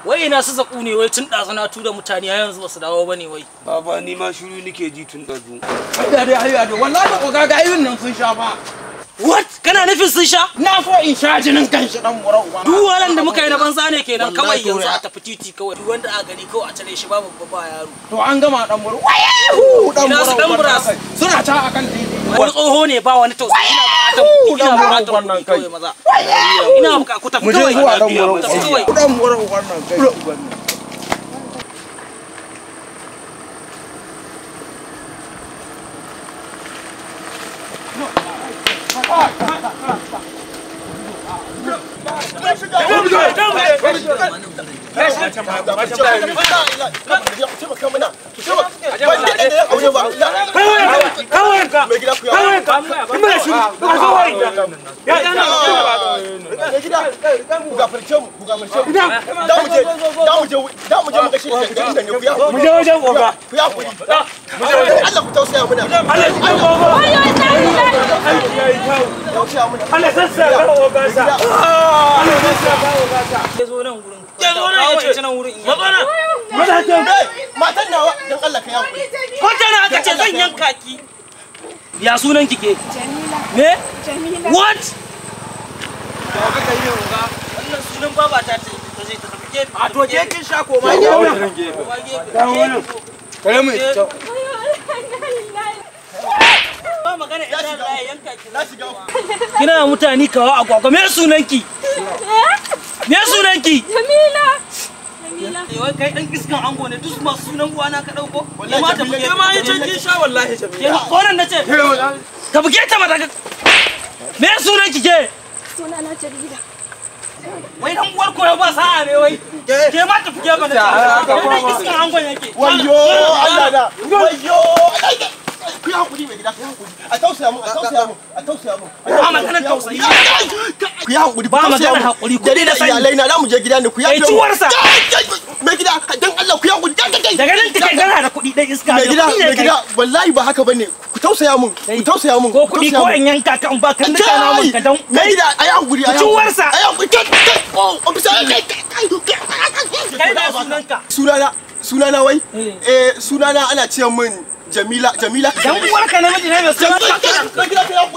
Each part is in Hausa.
Wai ina su zaku ne wai tun ɗazu na tura mutane yanzu ba su dawo bane wai. Baba ni ma shiru nake ji tun ɗazu. Hayya dai wallahi ko ga ayyun nan sun sha ba. What? Kana nufin sun sha? Na so in sha jinin kanshi dan mura uba. Duk walan da muka yi na banza ne kenan kawai yanzu a tafi titi kawai. Duk wanda a gani kawai a tare shi babu babba yaro. To an gama dan mura. Wayahu dan mura. Dan mura suna ta akan titi. Wani tsoho ne ba wani tausayi. Ina bukatar wannan kai maza. Ina bukatar ku tafi kawai. Dan mura wannan kai. Ya sunan kike? Jamila. Me? Jamila. What? Wannan sunan baba ta ce ta je ta tafi. A to je kin sha ko ma gefe. Kare mu ita. Ba magana ita da yanka ki. Na shiga. Kina mutane kawo agwagwa me sunanki? Me sunanki? Jamila. Jamila. Wai kai dan iskan ango ne duk masu sunan uwana ka dauko? Wallahi Jamila ma ya kin sha wallahi Jamila. Koran nace. Ka buge ta mata. Me sunanki ke? Sunana Jamila. Wai dan uwar ko ba sa'a ne wai. Ke ma ta buge mana ta. Dan iskan ango yake. Wayyo Allah da. Wayyo Allah. Ku hakuri mai gida, ku hakuri. A tausaya mu, a tausaya mu, a tausaya mu. Ba maganar tausayi. Ku hakuri, ba maganar hakuri. Dare da iyalai na zamu je gida ne ku hakuri. Kai ciwarsa. Mai gida, dan Allah ku hakuri. Daga nan take gana da kuɗi dan iska. Mai gida, wallahi ba haka bane. Ku tausaya mun, ku tausaya mun. Ko kuɗi ko in yanka kan ba kan nika na mun ka dan. Mai gida, ayi hakuri, ayi hakuri. Ciwarsa. Ayi hakuri. Oh, ofisa kai da sunanka. Sunana wai? Sunana ana ce min Jamila. Dan uwarka namiji ne mai sunanka.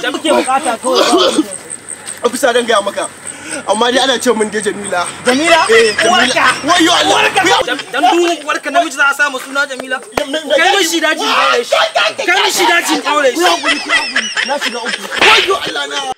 Da muke bukata kawai. Ofisa dan ga maka. Amma dai ana ce min dai Jamila. Jamila? Jamila. Wayyo Allah. Dan duk uwarka namiji za a samu suna Jamila. Kai mishi daji aure shi. Kai mishi daji aure shi. Na shiga uku. Wayyo Allah na.